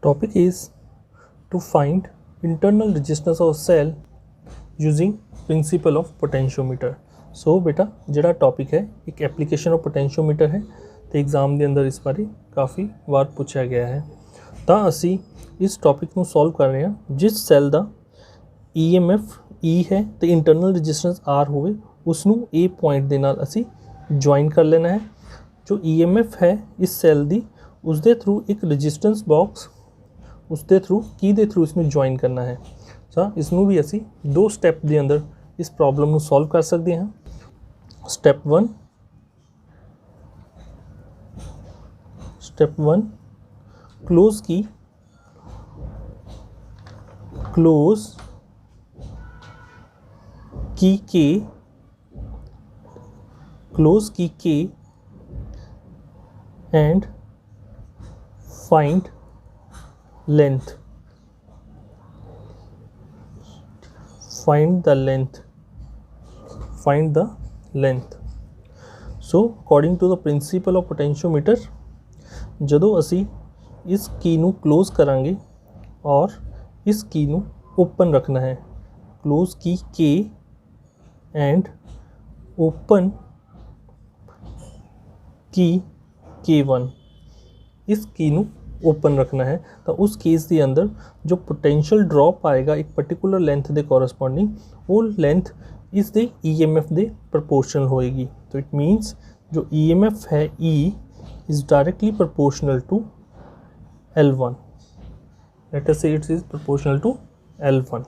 Topic is to find internal resistance of cell using principle of potentiometer. सो बेटा ਜਿਹੜਾ topic है एक application of potentiometer है तो एग्जाम ਦੇ ਅੰਦਰ ਇਸ ਬਾਰੇ ਕਾਫੀ ਵਾਰ ਪੁੱਛਿਆ ਗਿਆ ਹੈ। ਤਾਂ ਅਸੀਂ ਇਸ ਟੌਪਿਕ ਨੂੰ ਸੋਲਵ ਕਰ ਰਹੇ ਹਾਂ ਜਿਸ ਸੈੱਲ ਦਾ EMF E ਹੈ ਤੇ ਇੰਟਰਨਲ ਰੈਜ਼ਿਸਟੈਂਸ R ਹੋਵੇ ਉਸ ਨੂੰ A ਪੁਆਇੰਟ ਦੇ ਨਾਲ ਅਸੀਂ ਜੁਆਇਨ ਕਰ ਲੈਣਾ ਹੈ। ਜੋ EMF ਹੈ ਇਸ ਸੈੱਲ ਦੀ ਉਸ ਦੇ ਥਰੂ ਇੱਕ ਰੈਜ਼ਿਸਟੈਂਸ ਬਾਕਸ ਉਸ ਦੇ ਥਰੂ ਕੀ ਦੇ ਥਰੂ ਇਸ ਨੂੰ ਜੁਆਇਨ ਕਰਨਾ ਹੈ। ਤਾਂ ਇਸ ਨੂੰ ਵੀ ਅਸੀਂ ਦੋ ਸਟੈਪ ਦੇ ਅੰਦਰ ਇਸ ਪ੍ਰੋਬਲਮ ਨੂੰ ਸੋਲਵ ਕਰ ਸਕਦੇ ਹਾਂ। स्टेप वन क्लोज की K and find length. Find the length. So according to the principle of potentiometer ਜਦੋਂ ਅਸੀਂ ਇਸ की ਨੂੰ क्लोज करांगे और इस की ਨੂੰ ओपन रखना है। क्लोज की K and ओपन की K1 इस की ਨੂੰ ओपन रखना है तो उस केस के अंदर जो पोटेंशियल ड्रॉप आएगा एक पर्टिकुलर लेंथ के कॉरस्पॉन्डिंग वो लेंथ इस दे EMF दे प्रपोर्शनल होएगी। तो इट मीन्स जो EMF है E is directly proportional to L1. Let us say it is proportional to L1.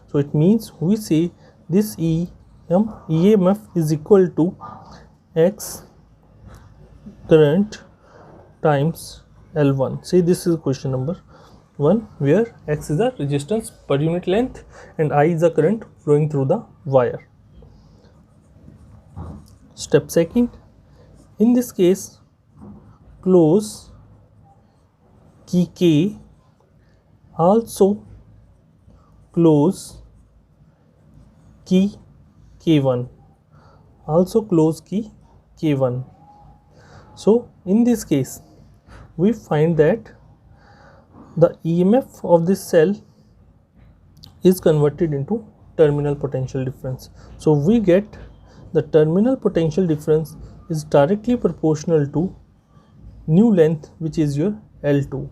So it means we say this EMF is equal to X current times L1. Say this is question number 1 where X is the resistance per unit length and I is the current flowing through the wire. Step second, in this case close key K also close key K1 also close key K1. So in this case we find that the EMF of this cell is converted into terminal potential difference. So we get the terminal potential difference is directly proportional to new length which is your L2,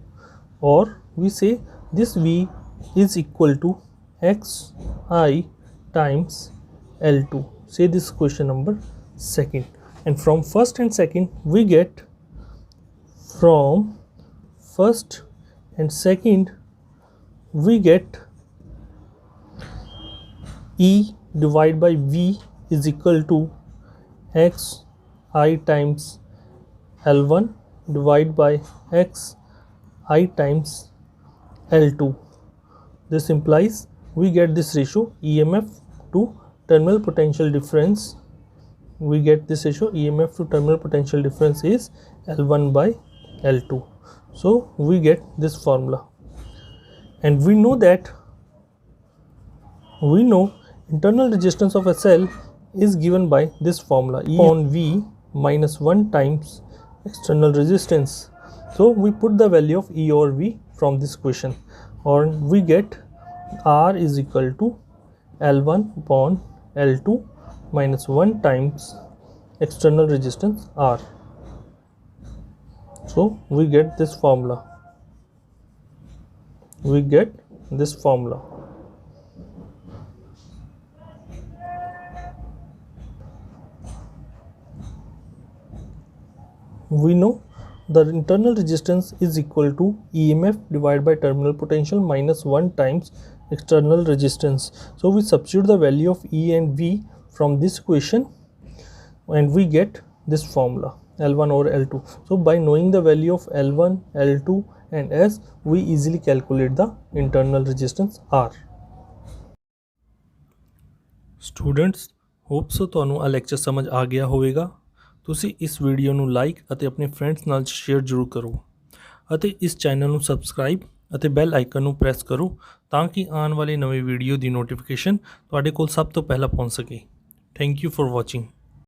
or we say this V is equal to Xi times L2. Say this is question number second, and from first and second we get from first and second we get E divided by V is equal to Xi times L1 divided by Xi times L2. This implies we get this ratio EMF to terminal potential difference. We get this ratio EMF to terminal potential difference is L1 by L2. So we get this formula, and we know internal resistance of a cell is given by this formula E upon V minus 1 times external resistance. So we put the value of E or V from this equation, or we get R is equal to L1 upon L2 minus 1 times external resistance R. So we get this formula. We know the internal resistance is equal to EMF divided by terminal potential minus 1 times external resistance. So we substitute the value of E and V from this equation and we get this formula L1 over L2. So by knowing the value of L1, L2 and S, we easily calculate the internal resistance R. Students, hope so ਤੁਹਾਨੂੰ ਆ lecture ਸਮਝ ਆ ਗਿਆ ਹੋਵੇਗਾ। ਤੁਸੀਂ ਇਸ video ਨੂੰ like ਅਤੇ ਆਪਣੇ ਫਰੈਂਡਸ ਨਾਲ ਸ਼ੇਅਰ ਜ਼ਰੂਰ ਕਰੋ ਅਤੇ ਇਸ ਚੈਨਲ ਨੂੰ ਸਬਸਕ੍ਰਾਈਬ ਅਤੇ ਬੈਲ ਆਈਕਨ ਨੂੰ ਪ੍ਰੈਸ ਕਰੋ ਤਾਂ ਕਿ ਆਉਣ ਵਾਲੇ ਨਵੇਂ ਵੀਡੀਓ ਦੀ ਨੋਟੀਫਿਕੇਸ਼ਨ ਤੁਹਾਡੇ ਕੋਲ ਸਭ ਤੋਂ ਪਹਿਲਾਂ ਪਹੁੰਚ ਸਕੇ। Thank you for watching.